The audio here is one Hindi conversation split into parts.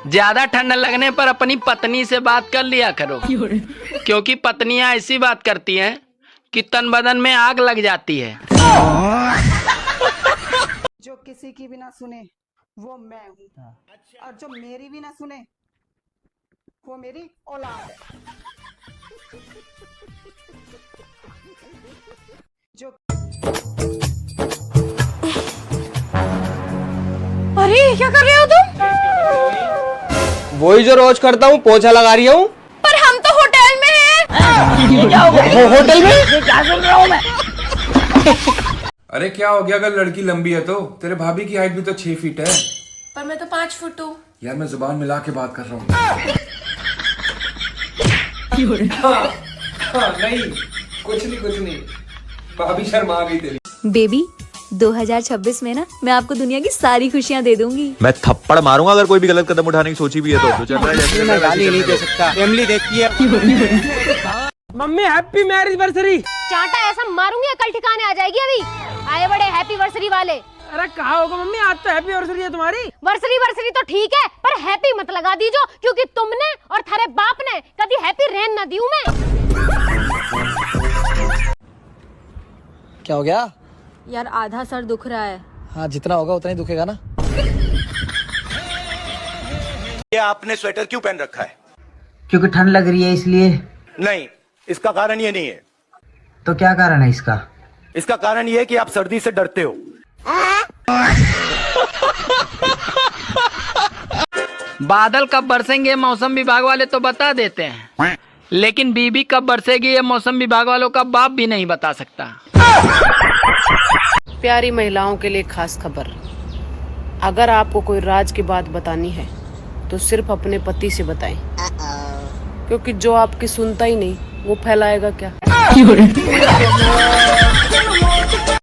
ज्यादा ठंड लगने पर अपनी पत्नी से बात कर लिया करो, क्योंकि पत्नियां ऐसी बात करती हैं कि तन बदन में आग लग जाती है। जो किसी की भी ना सुने वो मैं हूँ, और जो मेरी भी ना सुने वो मेरी औलाद है। जो अरे क्या कर रहे हो तुम? वही जो रोज करता हूँ, पोछा लगा रही हूँ। पर हम तो होटल में हैं। होटल में? क्या सुन रहा हूँ मैं? अरे क्या हो गया, अगर लड़की लंबी है तो तेरे भाभी की हाइट भी तो 6 फीट है। पर मैं तो 5 फुट हूँ। यार मैं जुबान मिला के बात कर रहा हूँ। नहीं कुछ नहीं, भाभी शर्मा गई तेरी। बेबी 2026 में ना मैं आपको दुनिया की सारी खुशियाँ दे दूंगी। मैं थप्पड़ मारूंगा अगर कोई भी गलत कदम उठाने की सोची भी है तो। जो चल रहा है जैसे मैं गाली नहीं दे सकता, फैमिली देखती है। Mummy happy marriage anniversary. चांटा ऐसा मारूंगी अकल ठिकाने आ जाएगी। अभी आए बड़े हैप्पी वर्सरी वाले। अरे कहा होगा मम्मी, आज तो हैप्पी एनिवर्सरी है तुम्हारी। वर्सरी तो ठीक है, पर हैप्पी मत लगा दीजो, क्योंकि तुमने और थारे बाप ने कभी हैप्पी रहन न दियो मैं। क्या हो गया? यार आधा सर दुख रहा है। हाँ जितना होगा उतना ही दुखेगा ना। ये आपने स्वेटर क्यों पहन रखा है? क्योंकि ठंड लग रही है इसलिए। नहीं, इसका कारण ये नहीं है। तो क्या कारण है इसका? इसका कारण ये है कि आप सर्दी से डरते हो। बादल कब बरसेंगे मौसम विभाग वाले तो बता देते हैं, लेकिन बीबी कब बरसेगी ये मौसम विभाग वालों का बाप भी नहीं बता सकता। प्यारी महिलाओं के लिए खास खबर, अगर आपको कोई राज की बात बतानी है तो सिर्फ अपने पति से बताएं, क्योंकि जो आपकी सुनता ही नहीं वो फैलाएगा क्या।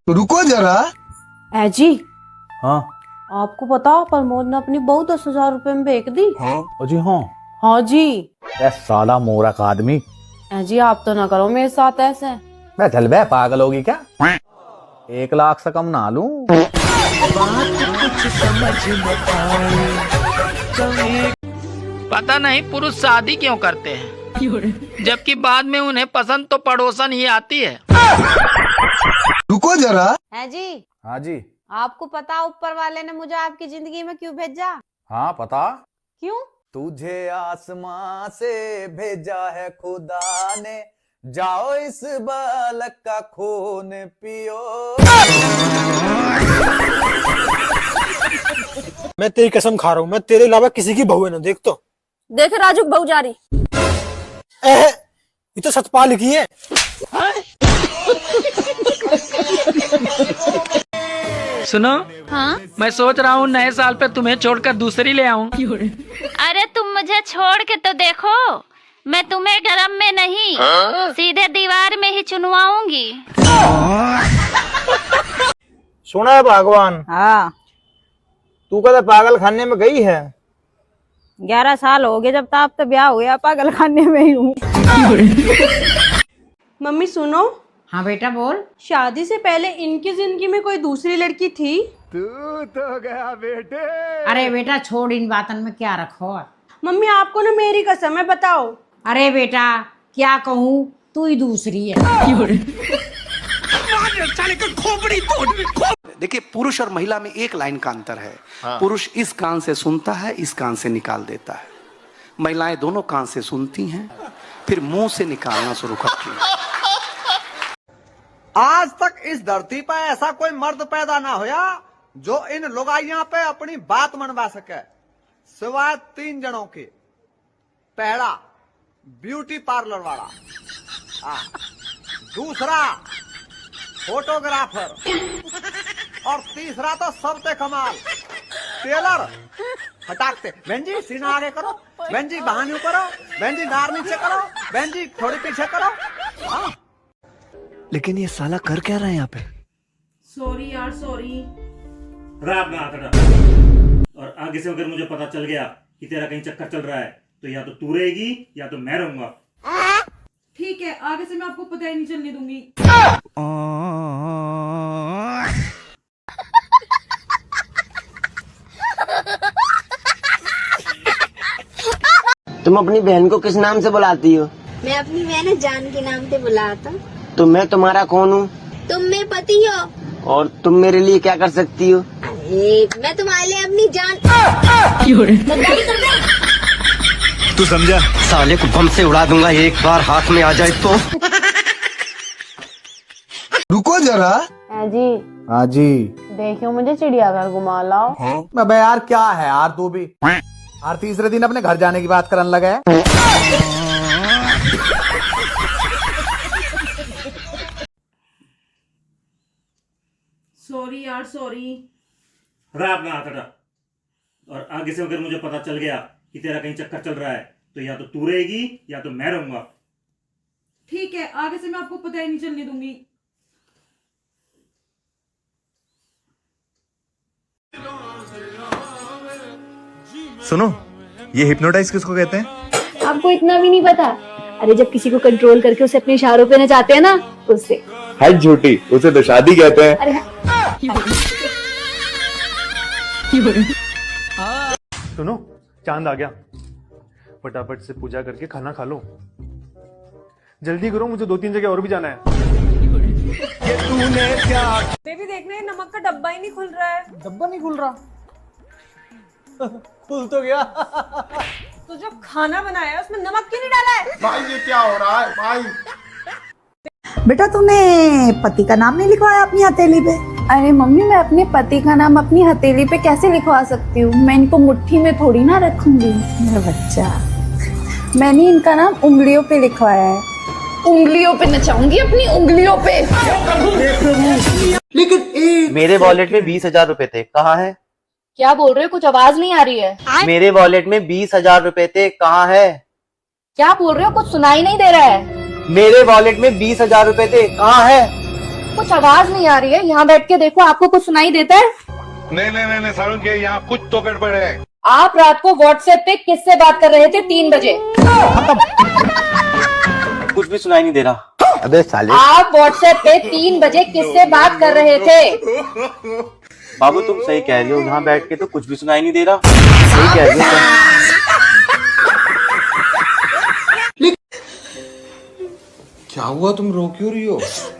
रुको जरा। जी हाँ आपको पता प्रमोद ने अपनी बहू 10,000 रुपए में बेच दी। हाँ जी। हाँ हाँ जी। ये साला मोरक आदमी। जी आप तो ना करो मेरे साथ ऐसे। मैं चल बे, पागल होगी क्या? 1 लाख से कम ना लूं। पता नहीं पुरुष शादी क्यों करते हैं, जबकि बाद में उन्हें पसंद तो पड़ोसन ही आती है। रुको जरा। है जी। हाँ जी। आपको पता ऊपर वाले ने मुझे आपकी जिंदगी में क्यों भेजा? हाँ पता। क्यों? तुझे आसमां से भेजा है खुदा ने, जाओ इस बालक का खून पियो। मैं तेरी कसम खा रहा हूँ, मैं तेरे अलावा किसी की बहू है ना। देख तो देख राजू बहू जा रही। ये तो सतपाल की है। सुनो, हाँ मैं सोच रहा हूँ नए साल पे तुम्हें छोड़कर दूसरी ले आऊं। अरे तुम मुझे छोड़ के तो देखो, मैं तुम्हें गरम में नहीं सीधे दीवार में ही चुनवाऊंगी। सुना है भगवान? हाँ। तू कदा पागल खाने में गई है? 11 साल हो गए जब तक तो ब्याह हुआ, पागल खाने में ही हूँ। मम्मी सुनो। हाँ बेटा बोल। शादी से पहले इनकी जिंदगी में कोई दूसरी लड़की थी? तू तो गया बेटे। अरे बेटा छोड़, इन बातों में क्या रखो। मम्मी आपको ना मेरी कसम है, बताओ। अरे बेटा क्या कहूँ, तू ही दूसरी है। देखिए, पुरुष और महिला में एक लाइन का अंतर है। पुरुष इस कान से सुनता है, इस कान से निकाल देता है। महिलाएं दोनों कान से सुनती हैं, फिर मुंह से निकालना शुरू करती हैं। आज तक इस धरती पर ऐसा कोई मर्द पैदा ना होया जो इन लुगाइयां पे अपनी बात मनवा सके, सिवाय 3 जनों के। पहला ब्यूटी पार्लर वाला, दूसरा फोटोग्राफर, और तीसरा तो सबसे कमाल टेलर। हटाकते बहन जी सीना आगे करो, बहन जी बहानी करो, बहन जी नार नीचे करो, बहन जी थोड़ी पीछे करो। हाँ। लेकिन ये साला कर क्या रहा है यहाँ पे? सॉरी यार सॉरी। और आगे से अगर मुझे पता चल गया कि तेरा कहीं चक्कर चल रहा है तो या तो तू रहेगी या तो मैं रहूंगा। ठीक है, आगे से मैं आपको पता ही नहीं चलने दूंगी। तुम अपनी बहन को किस नाम से बुलाती हो? मैं अपनी बहन जान के नाम से बुलाता। तो मैं तुम्हारा कौन हूँ? तुम मेरे पति हो। और तुम मेरे लिए क्या कर सकती हो? मैं तुम्हारे लिए अपनी जान। तू समझा? साले को बम से उड़ा दूंगा एक बार हाथ में आ जाए तो। रुको जरा। जी हाँ जी। देखियो मुझे चिड़ियाघर घुमा लाओ। अबे यार क्या है यार तू भी यार, तीसरे दिन अपने घर जाने की बात करने लगा है। सॉरी यार सॉरी। रात में हाथ हटा। और आगे से अगर मुझे पता चल गया कि तेरा कहीं चक्कर चल रहा है तो या तो तू रहेगी या तो मैं रहूंगा। ठीक है, आगे से मैं आपको पता ही नहीं चलने दूंगी। सुनो, ये हिप्नोटाइज किसको कहते हैं? आपको इतना भी नहीं पता? अरे जब किसी को कंट्रोल करके उसे अपने इशारों पे नचाते हैं ना, उससे। है झूठी, उसे तो शादी कहते हैं। अरे सुनो, चांद आ गया, फटाफट से पूजा करके खाना खा लो। जल्दी करो, मुझे 2-3 जगह और भी जाना है। ये तूने क्या? बेबी देखना, ये नमक का डब्बा ही नहीं खुल रहा है। डब्बा नहीं खुल रहा? खुल तो गया। तो जो खाना बनाया है उसमें नमक क्यों नहीं डाला है? भाई ये क्या हो रहा है भाई? बेटा तूने पति का नाम नहीं लिखवाया अपनी हथेली पे? अरे मम्मी, मैं अपने पति का नाम अपनी हथेली पे कैसे लिखवा सकती हूँ? मैं इनको मुट्ठी में थोड़ी ना रखूंगी। मेरा बच्चा, मैंने इनका नाम उंगलियों पे लिखवाया है। उंगलियों पे नचाऊंगी, अपनी उंगलियों पे। लेकिन मेरे वॉलेट में 20,000 रुपए थे, कहाँ है? क्या बोल रहे हो? कुछ आवाज नहीं आ रही है। मेरे वॉलेट में 20,000 रुपए थे, कहाँ है? क्या बोल रहे हो? कुछ सुनाई नहीं दे रहा है। मेरे वॉलेट में 20,000 रुपए थे, कहाँ है? कुछ आवाज नहीं आ रही है। यहाँ बैठ के देखो, आपको कुछ सुनाई देता है? नहीं सारुण के यहाँ कुछ तो गड़बड़ है। आप रात को व्हाट्सएप पे किससे बात कर रहे थे 3 बजे? कुछ भी सुनाई नहीं दे रहा। अबे साले, आप व्हाट्सएप पे 3 बजे किससे बात कर रहे थे? बाबू तुम सही कह रही हो, यहाँ बैठ के तो कुछ भी सुनाई नहीं दे रहा। सही कह रही हो। क्या हुआ, तुम रो क्यों रही हो?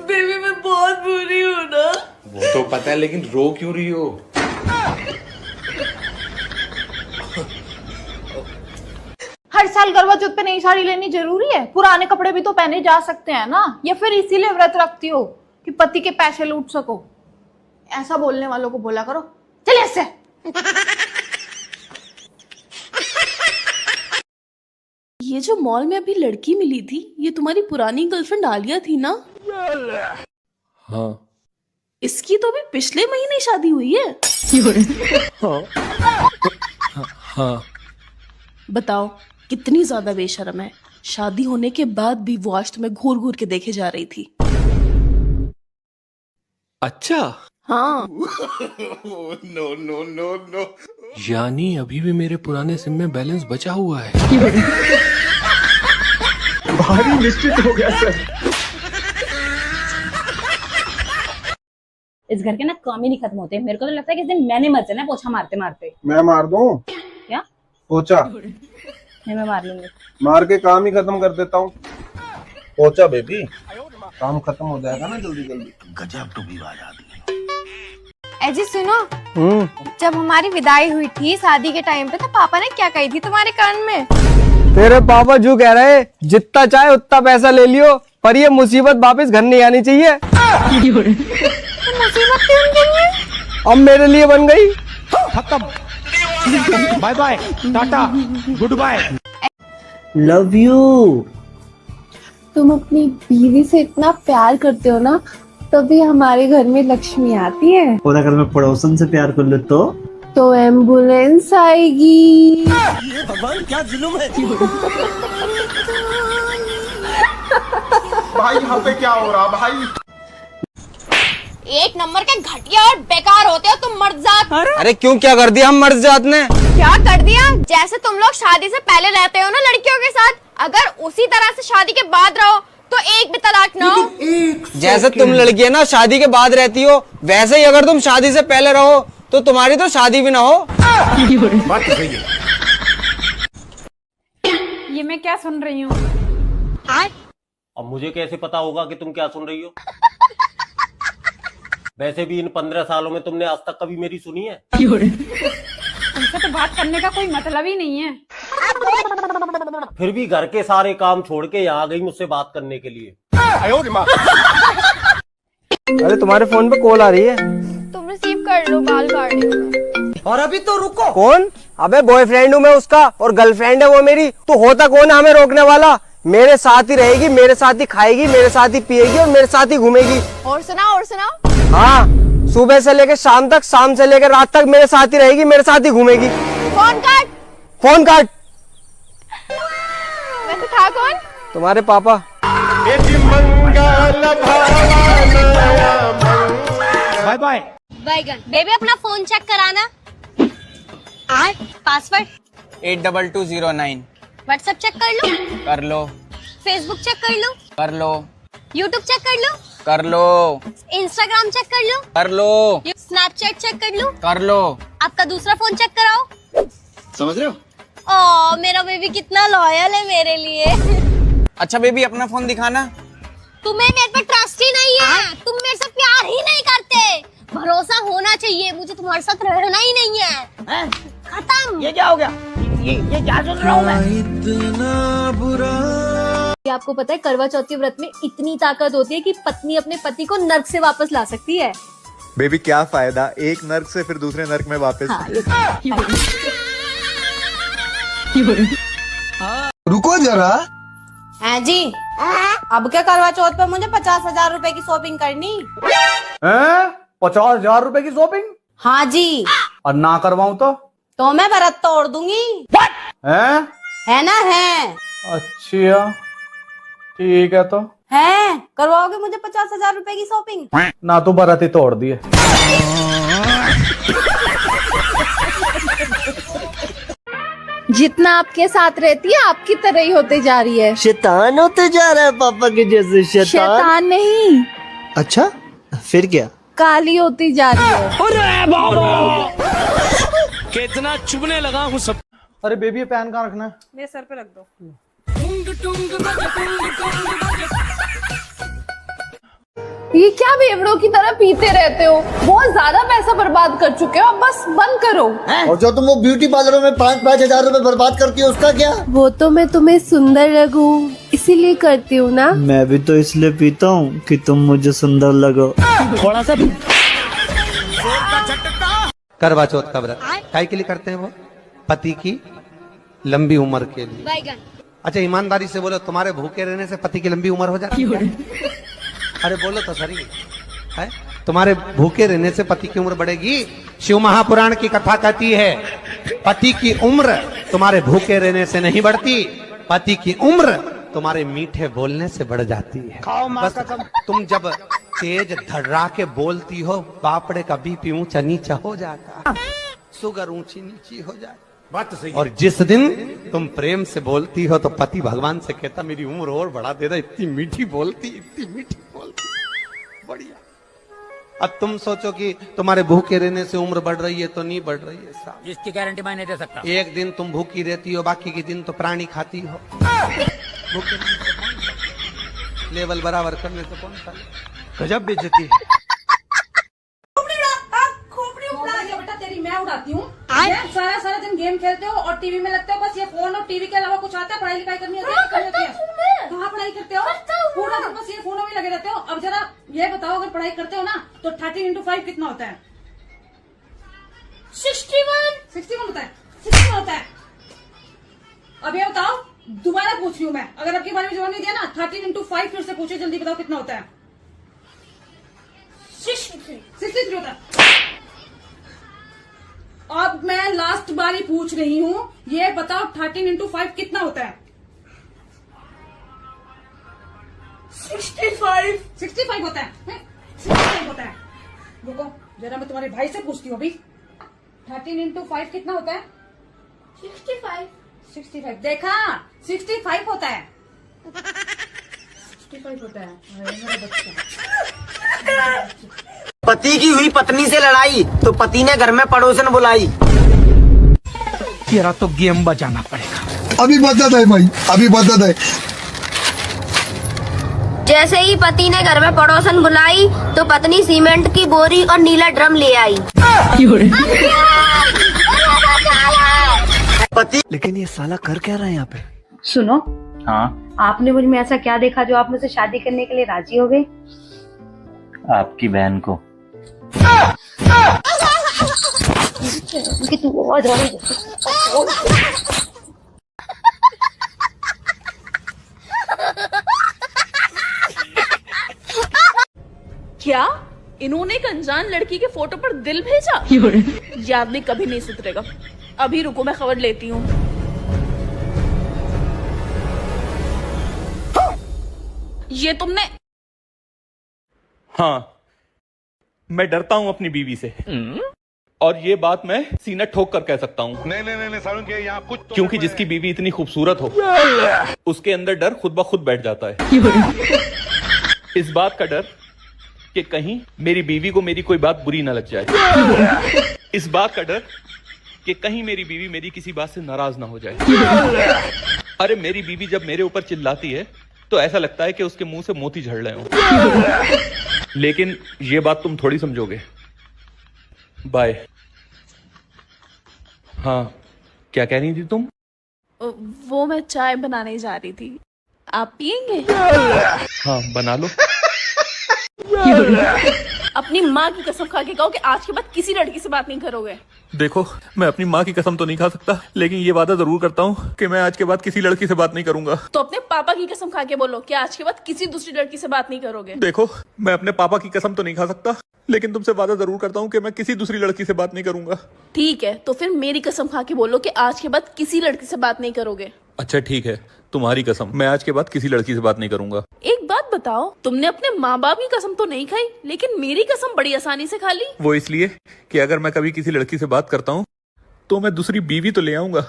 बेबी मैं बहुत बुरी हूँ ना। वो तो पता है, लेकिन रो क्यों रही हो? हर साल करवा चौथ पे नई साड़ी लेनी जरूरी है? पुराने कपड़े भी तो पहने जा सकते हैं ना। या फिर इसीलिए व्रत रखती हो कि पति के पैसे लूट सको? ऐसा बोलने वालों को बोला करो, चले ऐसे। ये जो मॉल में अभी लड़की मिली थी, ये तुम्हारी पुरानी गर्लफ्रेंड आलिया थी ना? हाँ। इसकी तो अभी पिछले महीने शादी हुई है। हाँ। बताओ कितनी ज्यादा बेशर्म है। शादी होने के बाद भी वो आज तुम्हें घूर घूर के देखे जा रही थी। अच्छा। हाँ। नो। यानी अभी भी मेरे पुराने सिम में बैलेंस बचा हुआ है। भारी निश्चित हो गया सर। इस घर के ना काम ही नहीं खत्म होते। मेरे को तो लगता है कि इस दिन मैंने मर जाना पोछा मारते मारते। मैं मार दूं? क्या पोछा? मैं मार लूंगी। मार के काम ही खत्म कर देता हूँ। पोछा बेबी, काम खत्म हो जाएगा ना जल्दी जल्दी। गजब टू विवाद आदमी। जी सुनो, जब हमारी विदाई हुई थी शादी के टाइम पे, तो पापा ने क्या कही थी तुम्हारे कान में? तेरे पापा जो कह रहे, जितना चाहे उतना पैसा ले लियो, पर ये मुसीबत वापस घर नहीं आनी चाहिए। मुसीबत क्यों नहीं है? अब मेरे लिए बन गई। खत्म। Bye bye, tata, good bye. Love you. तुम अपनी बीवी से इतना प्यार करते हो ना, तभी हमारे घर में लक्ष्मी आती है। और अगर मैं पड़ोसन से प्यार कर लूं तो एम्बुलेंस आएगी। भगवान क्या जुल्म है। भाई यहाँ पे क्या हो रहा भाई? एक नंबर के घटिया और बेकार होते हो तुम मर्दजात। अरे क्यों, क्या कर दिया हम मर्दजात ने? क्या कर दिया? जैसे तुम लोग शादी से पहले रहते हो ना लड़कियों के साथ, अगर उसी तरह से शादी के बाद रहो तो एक भी तलाक ना हो। जैसे तुम लड़कियां ना शादी के बाद रहती हो, वैसे ही अगर तुम शादी से पहले रहो तो तुम्हारी तो शादी भी ना हो। बात तो सही है। मैं क्या सुन रही हूँ। अब मुझे कैसे पता होगा कि तुम क्या सुन रही हो? वैसे भी इन 15 सालों में तुमने आज तक कभी मेरी सुनी है? तुमसे तो बात करने का कोई मतलब ही नहीं है। फिर भी घर के सारे काम छोड़ के यहाँ आ गई मुझसे बात करने के लिए। अरे तुम्हारे फोन पे कॉल आ रही है। तुम रिसीव कर लो, बाल काट रही हूँ। और अभी तो रुको। कौन? अबे बॉयफ्रेंड हूँ मैं उसका और गर्लफ्रेंड है वो मेरी। तो होता कौन है हमें रोकने वाला? मेरे साथ ही रहेगी, मेरे साथ ही खाएगी, मेरे साथ ही पिएगी और मेरे साथ ही घूमेगी। और सुनाओ, और सुनाओ। हाँ, सुबह से लेकर शाम तक, शाम से लेकर रात तक मेरे साथ ही रहेगी, मेरे साथ ही घूमेगी। फोन काट। फोन काट। वैसे था कौन? तुम्हारे पापा। Bye bye. बैगन बेबी अपना फोन चेक कराना। पासवर्ड 82209। व्हाट्सएप चेक कर लो। कर लो। फेसबुक चेक कर लो। कर लो। यूट्यूब चेक कर लो। कर लो। इंस्टाग्राम चेक कर लो। कर लो। स्नैपचैट चेक कर लो। कर लो। आपका दूसरा फोन चेक कराओ। समझ रहे हो? ओ मेरा बेबी कितना लॉयल है मेरे लिए। अच्छा बेबी अपना फोन दिखाना। तुम्हें मेरे पे ट्रस्ट ही नहीं है, तुम मेरे से प्यार ही नहीं करते। भरोसा होना चाहिए, मुझे तुम्हारे साथ रहना ही नहीं है। खत्म। ये क्या हो गया? ये क्या सुन रहा हूँ मैं? इतना बुरा। आपको पता है करवा चौथ के व्रत में इतनी ताकत होती है कि पत्नी अपने पति को नर्क से वापस ला सकती है। बेबी क्या फायदा, एक नर्क से फिर दूसरे नर्क में वापस। रुको जरा। हैं जी, अब क्या करवा चौथ पे मुझे 50,000 रुपए की शॉपिंग करनी? 50,000 रुपए की शॉपिंग? हाँ जी। और ना करवाऊं तो मैं व्रत तोड़ दूंगी। है ना? है। अच्छा ठीक है, तो है करवाओगे मुझे 50,000 रुपए की शॉपिंग? ना तो बराती तोड़ दिए। जितना आपके साथ रहती है आपकी तरह ही होते जा रही है। शैतान होते जा रहा है पापा के जैसे। शैतान नहीं। अच्छा फिर क्या? काली होती जा रही है। कितना चुभने लगा हूँ सब। अरे बेबी ये पैन कहाँ रखना है? मेरे सर पे रख दो। ये क्या बेवड़ों की तरह पीते रहते हो? बहुत ज्यादा पैसा बर्बाद कर चुके हो, अब बस बंद करो। और जो तुम वो ब्यूटी पार्लरों में 5-5 हजार रुपए बर्बाद करती हो उसका क्या? वो तो मैं तुम्हें सुंदर लगूं इसीलिए करती हूँ ना। मैं भी तो इसलिए पीता हूँ कि तुम मुझे सुंदर लगो। थोड़ा सा करवा चौथ का व्रत काय के लिए करते हैं? वो पति की लंबी उम्र के लिए। बैगन। अच्छा ईमानदारी से बोलो, तुम्हारे भूखे रहने से पति की लंबी उम्र हो जाती है? अरे बोलो तो सही है। तुम्हारे भूखे रहने से पति की उम्र बढ़ेगी? शिव महापुराण की कथा कहती है पति की उम्र तुम्हारे भूखे रहने से नहीं बढ़ती, पति की उम्र तुम्हारे मीठे बोलने से बढ़ जाती है। बस तुम जब तेज धड़रा के बोलती हो बापड़े का बीपी ऊंचा नीचा हो जाता, शुगर ऊंची नीची हो जाती। बात सही। और जिस दिन तुम प्रेम से बोलती हो तो पति भगवान से कहता मेरी उम्र और बढ़ा देता, इतनी मीठी बोलती, इतनी मीठी बोलती। बढ़िया। अब तुम सोचो कि तुम्हारे भूखे रहने से उम्र बढ़ रही है तो नहीं बढ़ रही है साहब। जिसकी गारंटी मैं नहीं दे सकता। एक दिन तुम भूखी रहती हो, बाकी के दिन तो प्राणी खाती हो। भूखे रहने से कौन सा? लेवल बराबर करने से कौन सा? गजब बेइज्जती है। बेटा तेरी मैं उड़ाती हूँ। सारा दिन गेम खेलते हो और टीवी में लगते हो, बस ये फोन और टीवी के अलावा कुछ आता है? पढ़ाई लिखाई करनी होती है? कहाँ पढ़ाई करते हो? पूरा दिन बस ये फोनों में लगे रहते हो। अब जरा ये बताओ, अगर पढ़ाई करते हो ना तो 13 × 5 कितना होता है? 61 होता है। 61 होता है। अब ये बताओ, दोबारा पूछ रही हूँ मैं, अगर आपकी बारे में जवाब नहीं दिया ना 13 × 5 फिर से पूछे, जल्दी बताओ कितना होता है? 63 होता है। अब मैं लास्ट बारी पूछ रही हूँ, ये बताओ 13 × 5 कितना होता है? 65 होता है। 65 होता है। रुको जरा मैं तुम्हारे भाई से पूछती हूँ अभी। 13 × 5 कितना होता है? 65। देखा 65 होता है। 65 होता है। मेरा बच्चा। पति की हुई पत्नी से लड़ाई तो पति ने घर में पड़ोसन बुलाई। तेरा तो गेम बजाना पड़ेगा। अभी बदत है भाई, अभी बदत है। जैसे ही पति ने घर में पड़ोसन बुलाई तो पत्नी सीमेंट की बोरी और नीला ड्रम ले आई। पति, लेकिन ये साला कर क्या रहा है यहाँ पे? सुनो, हाँ, आपने मुझ में ऐसा क्या देखा जो आप मुझसे शादी करने के लिए राजी हो गए? आपकी बहन को। कि तू बहुत क्या इन्होंने एक अनजान लड़की के फोटो पर दिल भेजा? ये आदमी कभी नहीं सुधरेगा। अभी रुको, मैं खबर लेती हूँ। ये तुमने? हाँ, मैं डरता हूँ अपनी बीवी से, और ये बात मैं सीना ठोक कर कह सकता हूँ। नहीं सारुण के यहाँ कुछ तो क्योंकि जिसकी बीवी इतनी खूबसूरत हो उसके अंदर डर खुद ब खुद बैठ जाता है। इस बात का डर कि कहीं मेरी बीवी को मेरी कोई बात बुरी ना लग जाए। इस बात का डर कि कहीं मेरी बीवी मेरी किसी बात से नाराज ना हो जाए। अरे मेरी बीवी जब मेरे ऊपर चिल्लाती है तो ऐसा लगता है कि उसके मुंह से मोती झड़ रहे हों। लेकिन ये बात तुम थोड़ी समझोगे। बाय। हाँ, क्या कह रही थी तुम? वो मैं चाय बनाने जा रही थी, आप पियेंगे? हाँ, बना लो। अपनी माँ की कसम खा के कहो कि आज के बाद किसी लड़की से बात नहीं करोगे। देखो, मैं अपनी माँ की कसम तो नहीं खा सकता, लेकिन ये वादा जरूर करता हूँ कि मैं आज के बाद किसी लड़की से बात नहीं करूंगा। तो अपने पापा की कसम खा के बोलो कि आज के बाद किसी दूसरी लड़की से बात नहीं करोगे। देखो, मैं अपने पापा की कसम तो नहीं खा सकता, लेकिन तुमसे वादा जरूर करता हूँ कि मैं किसी दूसरी लड़की से बात नहीं करूंगा। ठीक है, तो फिर मेरी कसम खा के बोलो कि आज के बाद किसी लड़की से बात नहीं करोगे। अच्छा ठीक है, तुम्हारी कसम, मैं आज के बाद किसी लड़की से बात नहीं करूंगा। एक बात बताओ, तुमने अपने माँ बाप की कसम तो नहीं खाई, लेकिन मेरी कसम बड़ी आसानी से खा ली। वो इसलिए कि अगर मैं कभी किसी लड़की से बात करता हूँ तो मैं दूसरी बीवी तो ले आऊंगा,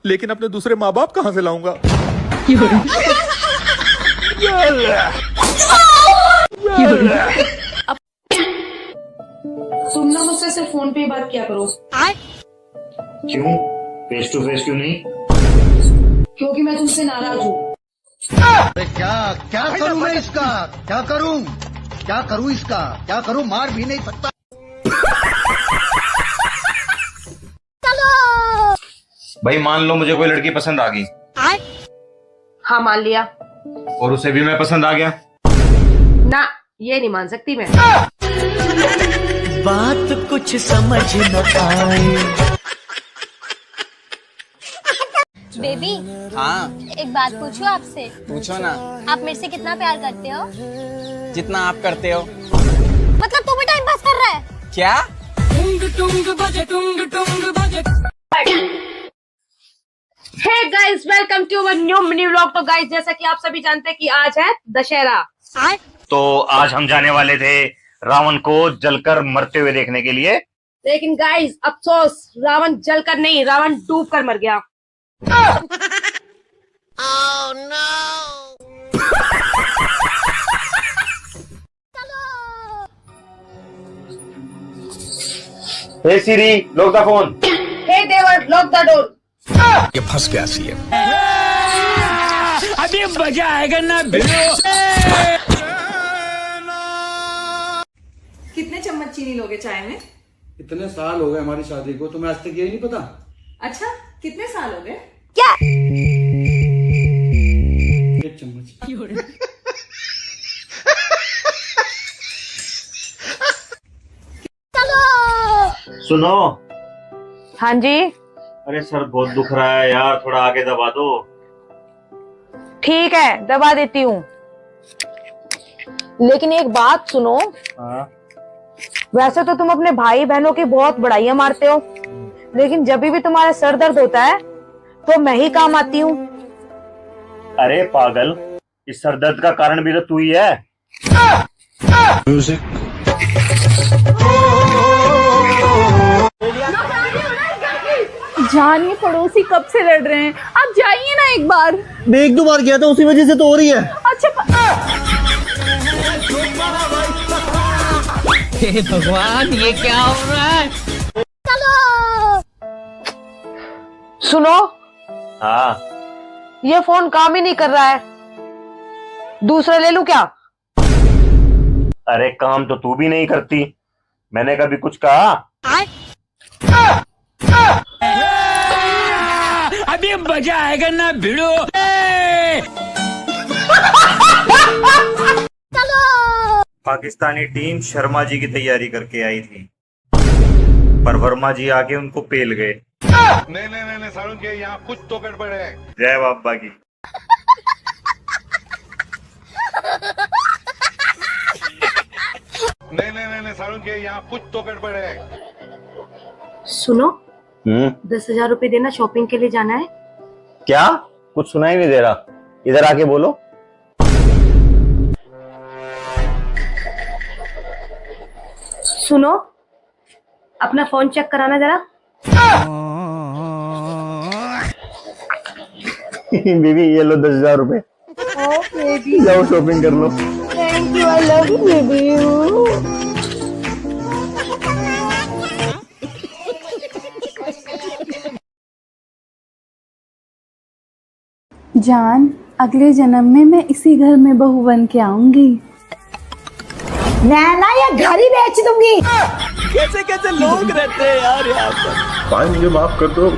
लेकिन अपने दूसरे माँ बाप कहाँ से लाऊंगा? तुम ना मुझसे सिर्फ फोन पे बात किया करो। क्यों? फेस टू फेस क्यों नहीं? क्योंकि मैं तुमसे नाराज हूँ। क्या करूं मैं इसका? क्या करूं इसका? क्या करूं? मार भी नहीं सकता। भाई मान लो मुझे कोई लड़की पसंद आ गई। हाँ, मान लिया। और उसे भी मैं पसंद आ गया? ना, ये नहीं मान सकती मैं। बात कुछ समझ न आए। बेबी, हाँ, एक बात पूछूं आपसे? पूछो ना। आप मेरे से कितना प्यार करते हो? जितना आप करते हो। मतलब तू भी टाइम पास कर रहा है? क्या? Hey guys, welcome to our new mini vlog. तो गाइस, जैसा कि आप सभी जानते हैं कि आज है दशहरा। तो आज हम जाने वाले थे रावण को जलकर मरते हुए देखने के लिए, लेकिन गाइस अफसोस, रावण जलकर नहीं, रावण डूब कर मर गया। Oh no! Hey Siri, lock the phone. Hey देवर, लॉक द डोर। ये फंस गया सीएम। अभी मजा आएगा ना भिड़ो। कितने चम्मच चीनी लोगे चाय में? इतने साल हो गए हमारी शादी को, तुम्हें आज तक ये नहीं पता? अच्छा, कितने साल हो गए? क्या? 1 चम्मच। सुनो। हाँ जी। अरे सर बहुत दुख रहा है यार, थोड़ा आगे दबा दो। ठीक है, दबा देती हूँ, लेकिन एक बात सुनो। हाँ? वैसे तो तुम अपने भाई बहनों की बहुत बड़ाइयां मारते हो, लेकिन जब भी तुम्हारा सर दर्द होता है तो मैं ही काम आती हूँ। अरे पागल, इस सर दर्द का कारण भी तो तू ही है। म्यूजिक। जानिए पड़ोसी कब से लड़ रहे हैं, आप जाइए ना एक बार। मैं 1-2 बार गया था, उसी वजह से तो हो रही है। अच्छा हे भगवान, ये क्या हो रहा है? सुनो। हाँ। ये फोन काम ही नहीं कर रहा है, दूसरा ले लूं क्या? अरे काम तो तू भी नहीं करती, मैंने कभी कुछ कहा? अभी मजा आएगा ना भिड़ो। पाकिस्तानी टीम शर्मा जी की तैयारी करके आई थी, पर वर्मा जी आके उनको पेल गए। नहीं सारुण के यहाँ कुछ तो गड़बड़ है। जय बाबा की। नहीं सारुण के यहाँ कुछ तो गड़बड़ है। सुनो, 10,000 रुपए देना, शॉपिंग के लिए जाना है। क्या? कुछ सुनाई नहीं दे रहा, इधर आके बोलो। सुनो, अपना फोन चेक कराना जरा। बीवी ये लो 10,000 रुपए, जाओ शॉपिंग कर लो। Thank you, I love you baby. जान, अगले जन्म में मैं इसी घर में बहू बन के आऊंगी। मैं ना ये घर ही बेच दूंगी। कैसे कैसे लोग रहते हैं यार यहाँ पर। भाई मुझे माफ कर दो।